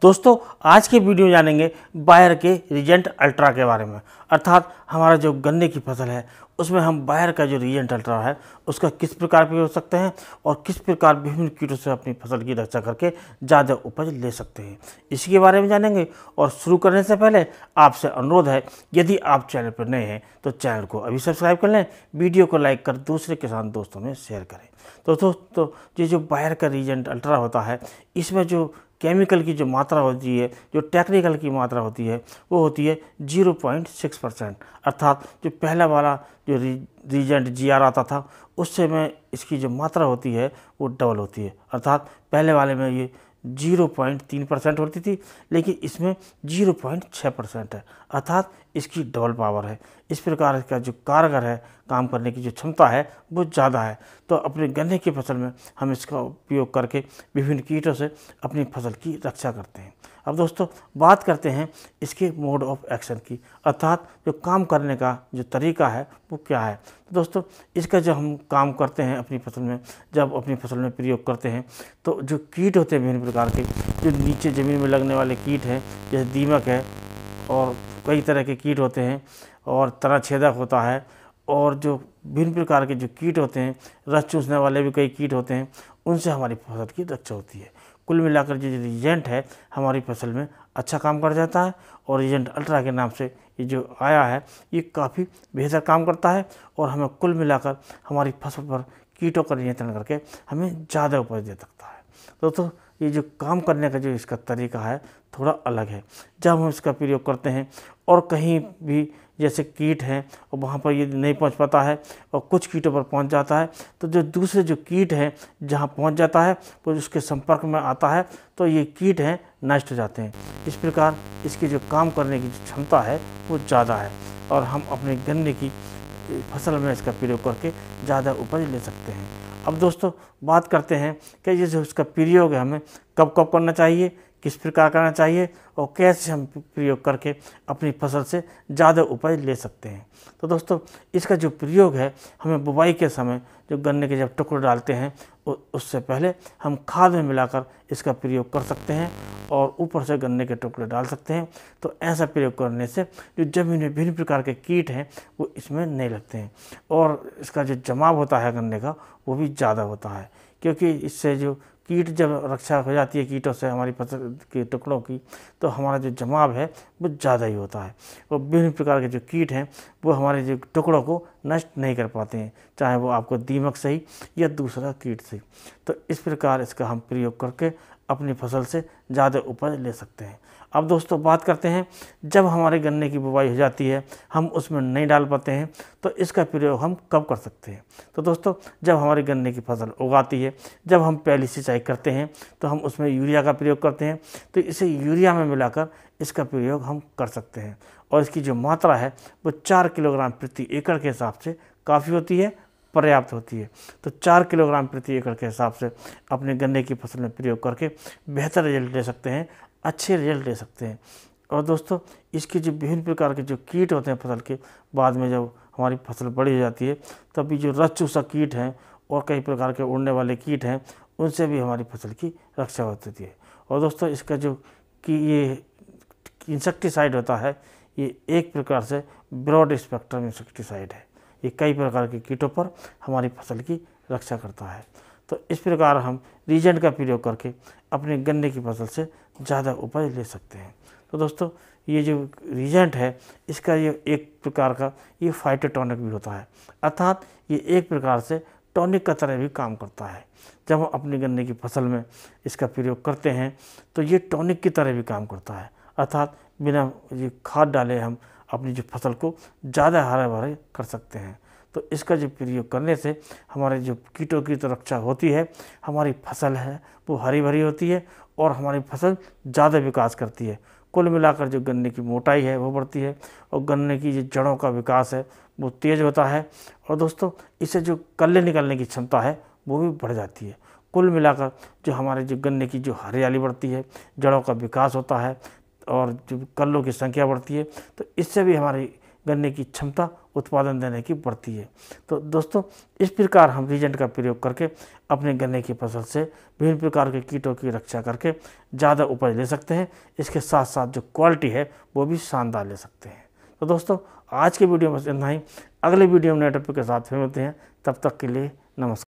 दोस्तों आज के वीडियो में जानेंगे बायर के रीजेंट अल्ट्रा के बारे में। अर्थात हमारा जो गन्ने की फसल है उसमें हम बायर का जो रीजेंट अल्ट्रा है उसका किस प्रकार प्रयोग कर सकते हैं और किस प्रकार विभिन्न कीटों से अपनी फसल की रक्षा करके ज़्यादा उपज ले सकते हैं, इसी के बारे में जानेंगे। और शुरू करने से पहले आपसे अनुरोध है, यदि आप चैनल पर नए हैं तो चैनल को अभी सब्सक्राइब कर लें, वीडियो को लाइक कर दूसरे किसान दोस्तों में शेयर करें। तो दोस्तों ये जो बायर का रीजेंट अल्ट्रा होता है इसमें जो केमिकल की जो मात्रा होती है, जो टेक्निकल की मात्रा होती है वो होती है 0.6%। अर्थात जो पहला वाला जो रीजेंट GR आता था उससे में इसकी जो मात्रा होती है वो डबल होती है। अर्थात पहले वाले में ये 0.3% होती थी, लेकिन इसमें 0.6% है, अर्थात इसकी डबल पावर है। इस प्रकार इसका जो कारगर है, काम करने की जो क्षमता है वो ज़्यादा है। तो अपने गन्ने की फसल में हम इसका उपयोग करके विभिन्न कीटों से अपनी फसल की रक्षा करते हैं। अब दोस्तों बात करते हैं इसके मोड ऑफ एक्शन की, अर्थात जो काम करने का जो तरीका है वो क्या है। तो दोस्तों इसका जब हम काम करते हैं अपनी फसल में, जब अपनी फसल में प्रयोग करते हैं तो जो कीट होते हैं विभिन्न प्रकार के, जो नीचे ज़मीन में लगने वाले कीट हैं जैसे दीमक है और कई तरह के कीट होते हैं और तना छेदक होता है, और जो भिन्न प्रकार के जो कीट होते हैं, रस चूसने वाले भी कई कीट होते हैं, उनसे हमारी फसल की रक्षा होती है। कुल मिलाकर जो रीजेंट है हमारी फसल में अच्छा काम कर जाता है, और रीजेंट अल्ट्रा के नाम से ये जो आया है ये काफ़ी बेहतर काम करता है और हमें कुल मिलाकर हमारी फसल पर कीटों का नियंत्रण करके हमें ज़्यादा उपज दे सकता है। दोस्तों ये जो काम करने का जो इसका तरीका है थोड़ा अलग है। जब हम इसका प्रयोग करते हैं और कहीं भी जैसे कीट हैं और वहाँ पर ये नहीं पहुँच पाता है और कुछ कीटों पर पहुँच जाता है, तो जो दूसरे जो कीट हैं जहाँ पहुँच जाता है वो उसके संपर्क में आता है तो ये कीट हैं नष्ट हो जाते हैं। इस प्रकार इसकी जो काम करने की जो क्षमता है वो ज़्यादा है और हम अपने गन्ने की फसल में इसका प्रयोग करके ज़्यादा उपज ले सकते हैं। अब दोस्तों बात करते हैं कि ये जो इसका प्रयोग है हमें कब कब करना चाहिए, किस प्रकार करना चाहिए और कैसे हम प्रयोग करके अपनी फसल से ज़्यादा उपज ले सकते हैं। तो दोस्तों इसका जो प्रयोग है हमें बुवाई के समय जो गन्ने के जब टुकड़े डालते हैं उससे पहले हम खाद में मिलाकर इसका प्रयोग कर सकते हैं और ऊपर से गन्ने के टुकड़े डाल सकते हैं। तो ऐसा प्रयोग करने से जो ज़मीन में विभिन्न प्रकार के कीट हैं वो इसमें नहीं लगते हैं और इसका जो जमाव होता है गन्ने का वो भी ज़्यादा होता है, क्योंकि इससे जो कीट जब रक्षा हो जाती है कीटों से हमारी फसल के टुकड़ों की, तो हमारा जो जमाव है वो ज़्यादा ही होता है और विभिन्न प्रकार के जो कीट हैं वो हमारे जो टुकड़ों को नष्ट नहीं कर पाते हैं, चाहे वो आपको दीमक से ही या दूसरा कीट से। तो इस प्रकार इसका हम प्रयोग करके अपनी फसल से ज़्यादा उपज ले सकते हैं। अब दोस्तों बात करते हैं जब हमारे गन्ने की बुवाई हो जाती है हम उसमें नहीं डाल पाते हैं तो इसका प्रयोग हम कब कर सकते हैं। तो दोस्तों जब हमारी गन्ने की फसल उगाती है, जब हम पहली सिंचाई करते हैं तो हम उसमें यूरिया का प्रयोग करते हैं, तो इसे यूरिया में मिलाकर इसका प्रयोग हम कर सकते हैं और इसकी जो मात्रा है वो 4 किलोग्राम प्रति एकड़ के हिसाब से काफ़ी होती है, पर्याप्त होती है। तो 4 किलोग्राम प्रति एकड़ के हिसाब से अपने गन्ने की फसल में प्रयोग करके बेहतर रिजल्ट ले सकते हैं, अच्छे रिजल्ट ले सकते हैं। और दोस्तों इसके जो विभिन्न प्रकार के जो कीट होते हैं फसल के बाद में जब हमारी फसल बड़ी हो जाती है तभी जो रस चूसा कीट हैं और कई प्रकार के उड़ने वाले कीट हैं उनसे भी हमारी फसल की रक्षा होती है। और दोस्तों इसका जो कि ये इंसेक्टिसाइड होता है ये एक प्रकार से ब्रॉड स्पेक्ट्रम इंसेक्टिसाइड है, ये कई प्रकार के कीटों पर हमारी फसल की रक्षा करता है। तो इस प्रकार हम रीजेंट का प्रयोग करके अपने गन्ने की फसल से ज़्यादा उपज ले सकते हैं। तो दोस्तों ये जो रीजेंट है इसका ये एक प्रकार का ये फाइटोटॉनिक भी होता है, अर्थात ये एक प्रकार से टॉनिक का तरह भी काम करता है। जब हम अपनी गन्ने की फसल में इसका प्रयोग करते हैं तो ये टॉनिक की तरह भी काम करता है, अर्थात बिना ये खाद डाले हम अपनी जो फसल को ज़्यादा हरे भरे कर सकते हैं। तो इसका जो प्रयोग करने से हमारे जो कीटों की तो रक्षा होती है, हमारी फसल है वो हरी भरी होती है और हमारी फसल ज़्यादा विकास करती है। कुल मिलाकर जो गन्ने की मोटाई है वो बढ़ती है और गन्ने की जो जड़ों का विकास है वो तेज़ होता है और दोस्तों इससे जो कल्ले निकलने की क्षमता है वो भी बढ़ जाती है। कुल मिलाकर जो हमारे जो गन्ने की जो हरियाली बढ़ती है, जड़ों का विकास होता है और जो कल्लों की संख्या बढ़ती है, तो इससे भी हमारी गन्ने की क्षमता उत्पादन देने की बढ़ती है। तो दोस्तों, इस प्रकार हम रीजेंट का प्रयोग करके अपने गन्ने की फसल से विभिन्न प्रकार के कीटों की रक्षा करके ज़्यादा उपज ले सकते हैं। इसके साथ साथ जो क्वालिटी है वो भी शानदार ले सकते हैं। तो दोस्तों, आज के वीडियो में बस इतना ही। अगले वीडियो में नए टॉपिक के साथ फिर मिलते हैं। तब तक के लिए नमस्कार।